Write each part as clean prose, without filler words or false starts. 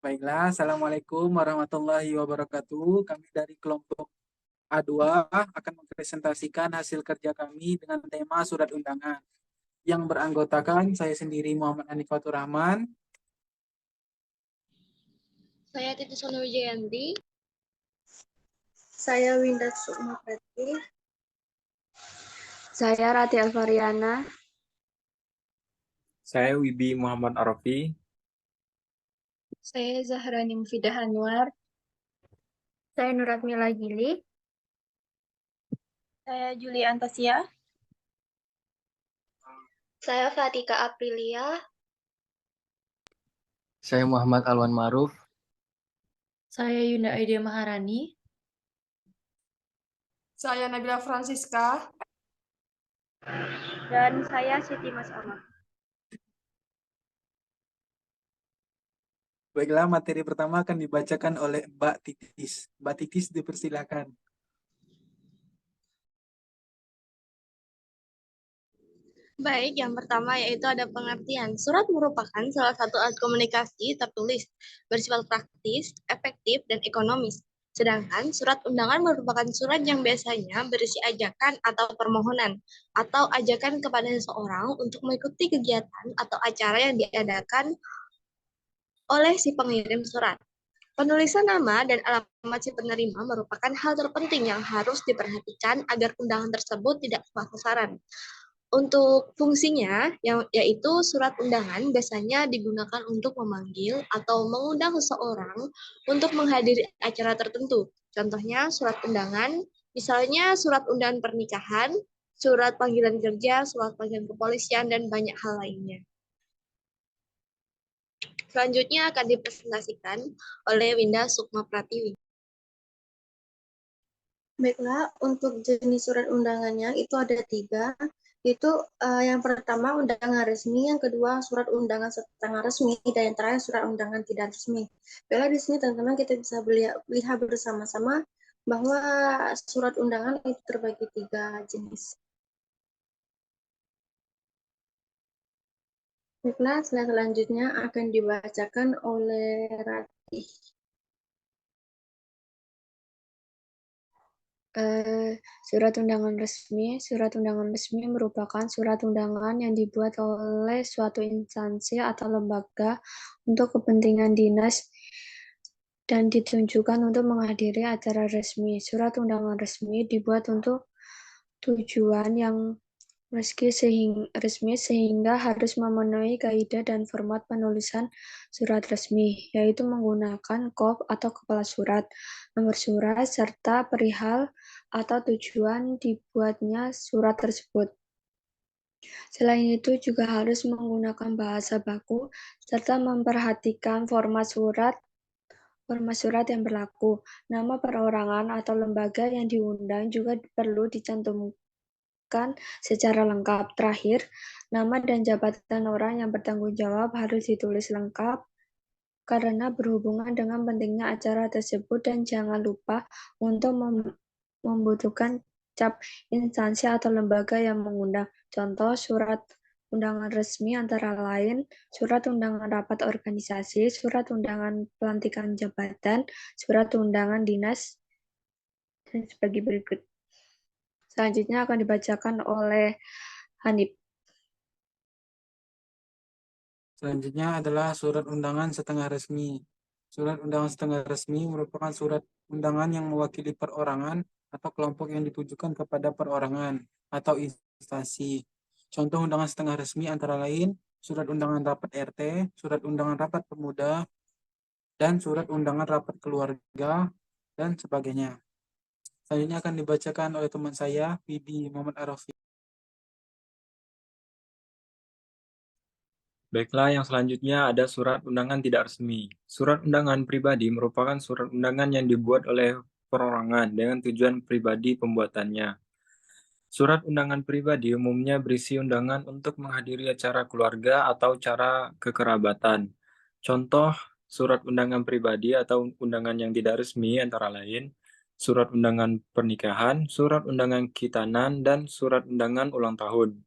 Baiklah, Assalamualaikum warahmatullahi wabarakatuh. Kami dari kelompok A2 akan mempresentasikan hasil kerja kami dengan tema surat undangan. Yang beranggotakan saya sendiri Muhammad Hanifatur Rahman, Saya Titi Sono Wijayanti. Saya Winda Sukmaprati. Saya Rati Alvariana. Saya Wibi Muhammad Arafi. Saya Zahrani Mufidah Anwar. Saya Nurat Mila Gili. Saya Juli Antasia. Saya Fatika Aprilia. Saya Muhammad Alwan Maruf. Saya Yunda Aidia Maharani. Saya Nabila Francisca. Dan saya Siti Mas Ahmad. baiklah materi pertama akan dibacakan oleh Mbak Titis. Mbak Titis dipersilakan. Baik, yang pertama yaitu ada pengertian. Surat merupakan salah satu alat komunikasi tertulis, bersifat praktis, efektif, dan ekonomis. Sedangkan surat undangan merupakan surat yang biasanya berisi ajakan atau permohonan, atau ajakan kepada seseorang untuk mengikuti kegiatan atau acara yang diadakan oleh si pengirim surat. Penulisan nama dan alamat si penerima merupakan hal terpenting yang harus diperhatikan agar undangan tersebut tidak salah sasaran. Untuk fungsinya, yaitu surat undangan biasanya digunakan untuk memanggil atau mengundang seseorang untuk menghadiri acara tertentu. Contohnya surat undangan, misalnya surat undangan pernikahan, surat panggilan kerja, surat panggilan kepolisian, dan banyak hal lainnya. Selanjutnya akan dipresentasikan oleh Winda Sukma Pratiwi. Baiklah, untuk jenis surat undangannya itu ada 3, yaitu yang pertama undangan resmi, yang kedua surat undangan setengah resmi, dan yang terakhir surat undangan tidak resmi. Baiklah, di sini teman-teman kita bisa lihat bersama-sama bahwa surat undangan itu terbagi 3 jenis. Baiklah, selanjutnya akan dibacakan oleh Ratih. Surat undangan resmi. Surat undangan resmi merupakan surat undangan yang dibuat oleh suatu instansi atau lembaga untuk kepentingan dinas dan ditunjukkan untuk menghadiri acara resmi. Surat undangan resmi dibuat untuk tujuan yang resmi sehingga harus memenuhi kaidah dan format penulisan surat resmi, yaitu menggunakan kop atau kepala surat, nomor surat, serta perihal atau tujuan dibuatnya surat tersebut. Selain itu juga harus menggunakan bahasa baku serta memperhatikan format surat yang berlaku. Nama perorangan atau lembaga yang diundang juga perlu dicantumkan secara lengkap. Terakhir, nama dan jabatan orang yang bertanggung jawab harus ditulis lengkap karena berhubungan dengan pentingnya acara tersebut, dan jangan lupa untuk membutuhkan cap instansi atau lembaga yang mengundang. Contoh surat undangan resmi antara lain surat undangan rapat organisasi, surat undangan pelantikan jabatan, surat undangan dinas, dan sebagai berikut. Selanjutnya akan dibacakan oleh Hanif. Selanjutnya adalah surat undangan setengah resmi. Surat undangan setengah resmi merupakan surat undangan yang mewakili perorangan atau kelompok yang ditujukan kepada perorangan atau instansi. Contoh undangan setengah resmi antara lain surat undangan rapat RT, surat undangan rapat pemuda, dan surat undangan rapat keluarga, dan sebagainya. Selanjutnya akan dibacakan oleh teman saya, Wibi Muhammad Arafi. Baiklah, yang selanjutnya ada surat undangan tidak resmi. Surat undangan pribadi merupakan surat undangan yang dibuat oleh perorangan dengan tujuan pribadi pembuatannya. Surat undangan pribadi umumnya berisi undangan untuk menghadiri acara keluarga atau acara kekerabatan. Contoh surat undangan pribadi atau undangan yang tidak resmi antara lain surat undangan pernikahan, surat undangan khitanan, dan surat undangan ulang tahun.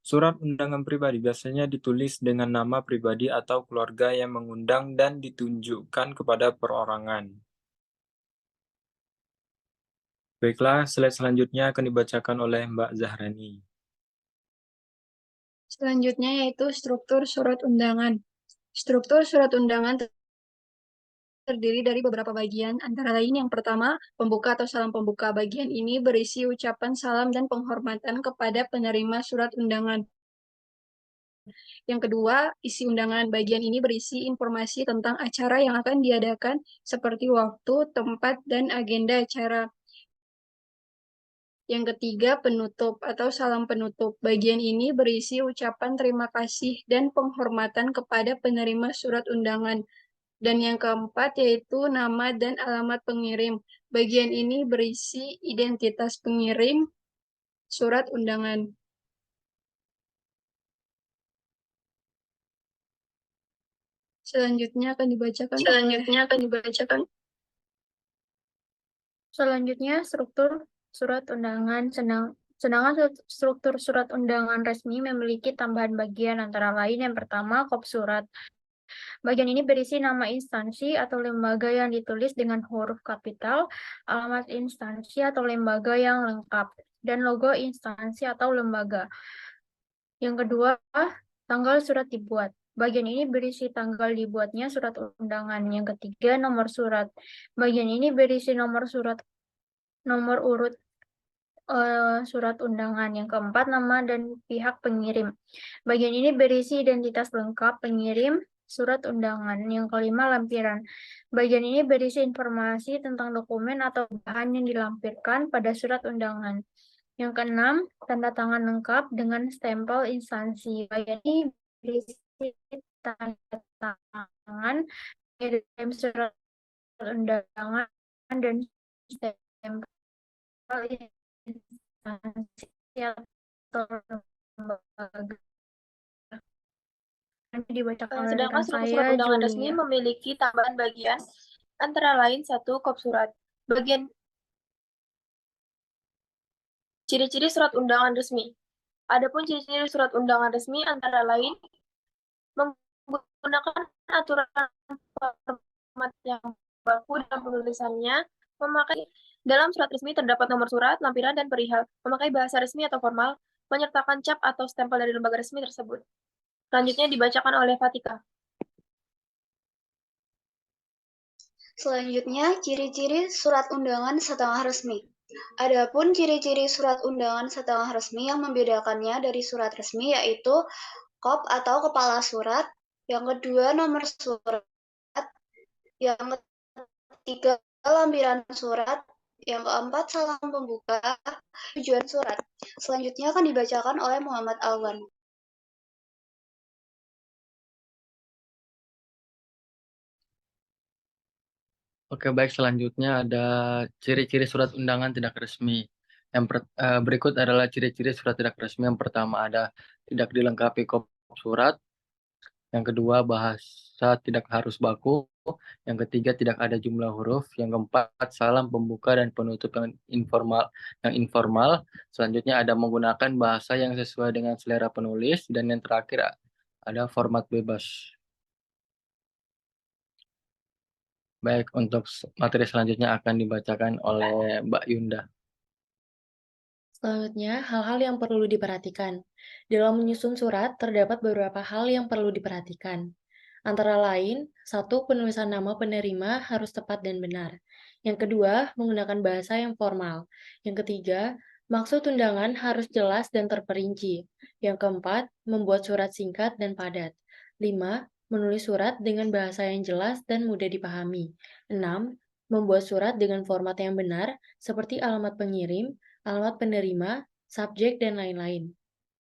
Surat undangan pribadi biasanya ditulis dengan nama pribadi atau keluarga yang mengundang dan ditunjukkan kepada perorangan. Baiklah, slide selanjutnya akan dibacakan oleh Mbak Zahrani. Selanjutnya yaitu struktur surat undangan. Struktur surat undangan terdiri dari beberapa bagian, antara lain yang pertama, pembuka atau salam pembuka. Bagian ini berisi ucapan salam dan penghormatan kepada penerima surat undangan. Yang kedua, isi undangan. Bagian ini berisi informasi tentang acara yang akan diadakan, seperti waktu, tempat, dan agenda acara. Yang ketiga, penutup atau salam penutup. Bagian ini berisi ucapan terima kasih dan penghormatan kepada penerima surat undangan. Dan yang keempat yaitu nama dan alamat pengirim. Bagian ini berisi identitas pengirim surat undangan. Selanjutnya akan dibacakan struktur surat undangan. Sedangkan struktur surat undangan resmi memiliki tambahan bagian antara lain yang pertama, kop surat. Bagian ini berisi nama instansi atau lembaga yang ditulis dengan huruf kapital, alamat instansi atau lembaga yang lengkap, dan logo instansi atau lembaga. Yang kedua, tanggal surat dibuat. Bagian ini berisi tanggal dibuatnya surat undangan. Yang ketiga, nomor surat. Bagian ini berisi nomor urut surat undangan. Yang keempat, nama dan pihak pengirim. Bagian ini berisi identitas lengkap pengirim surat undangan. Yang kelima, lampiran. Bagian ini berisi informasi tentang dokumen atau bahan yang dilampirkan pada surat undangan. Yang keenam, tanda tangan lengkap dengan stempel instansi. Bagian ini berisi tanda tangan dalam surat undangan dan stempel instansi atau lembaga. Sedangkan struktur surat undangan resmi memiliki tambahan bagian, antara lain satu, kop surat. Bagian ciri-ciri surat undangan resmi. Adapun ciri-ciri surat undangan resmi antara lain menggunakan aturan format yang baku dalam penulisannya, memakai dalam surat resmi terdapat nomor surat, lampiran, dan perihal, memakai bahasa resmi atau formal, menyertakan cap atau stempel dari lembaga resmi tersebut. Selanjutnya dibacakan oleh Fatika. Selanjutnya, ciri-ciri surat undangan setengah resmi. Adapun ciri-ciri surat undangan setengah resmi yang membedakannya dari surat resmi yaitu kop atau kepala surat, yang kedua nomor surat, yang ketiga lampiran surat, yang keempat salam pembuka, tujuan surat. Selanjutnya akan dibacakan oleh Muhammad Alwan. Oke, baik. Selanjutnya ada ciri-ciri surat undangan tidak resmi. Berikut adalah ciri-ciri surat tidak resmi. Yang pertama ada tidak dilengkapi kop surat. Yang kedua, bahasa tidak harus baku. Yang ketiga, tidak ada jumlah huruf. Yang keempat, salam pembuka dan penutup yang informal. Selanjutnya ada menggunakan bahasa yang sesuai dengan selera penulis. Dan yang terakhir ada format bebas. Baik, untuk materi selanjutnya akan dibacakan oleh Mbak Yunda. Selanjutnya, hal-hal yang perlu diperhatikan. Dalam menyusun surat, terdapat beberapa hal yang perlu diperhatikan. Antara lain, satu, penulisan nama penerima harus tepat dan benar. Yang kedua, menggunakan bahasa yang formal. Yang ketiga, maksud undangan harus jelas dan terperinci. Yang keempat, membuat surat singkat dan padat. 5. Menulis surat dengan bahasa yang jelas dan mudah dipahami. 6. Membuat surat dengan format yang benar, seperti alamat pengirim, alamat penerima, subjek, dan lain-lain.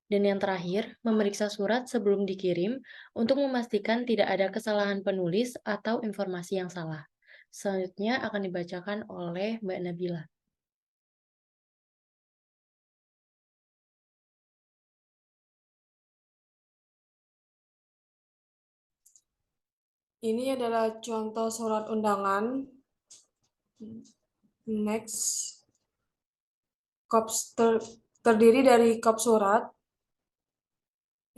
Dan yang terakhir, memeriksa surat sebelum dikirim untuk memastikan tidak ada kesalahan penulis atau informasi yang salah. Selanjutnya akan dibacakan oleh Mbak Nabila. Ini adalah contoh surat undangan. Next. Terdiri dari kop surat,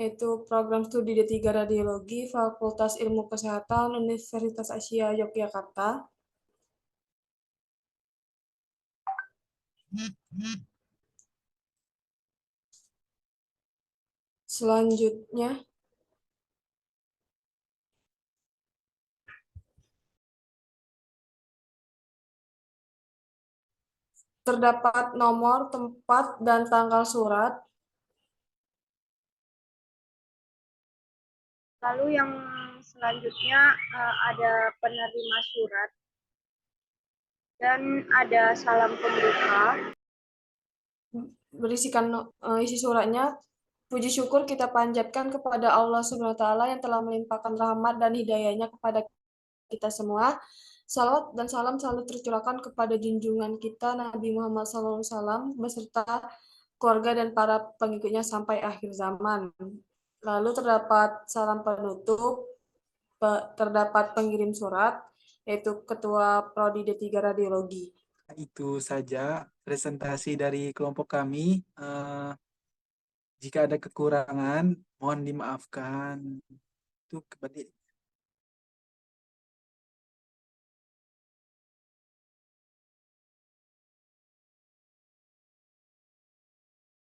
yaitu program studi D3 Radiologi, Fakultas Ilmu Kesehatan, Universitas Asia Yogyakarta. Selanjutnya, terdapat nomor, tempat, dan tanggal surat. Lalu yang selanjutnya ada penerima surat dan ada salam pembuka. Berisikan isi suratnya, puji syukur kita panjatkan kepada Allah Subhanahu wa Ta'ala yang telah melimpahkan rahmat dan hidayahnya kepada kita semua. Salawat dan salam selalu tercurahkan kepada junjungan kita Nabi Muhammad SAW beserta keluarga dan para pengikutnya sampai akhir zaman. Lalu terdapat salam penutup, terdapat pengirim surat, yaitu Ketua Prodi D3 Radiologi. Itu saja presentasi dari kelompok kami. Jika ada kekurangan, mohon dimaafkan. Itu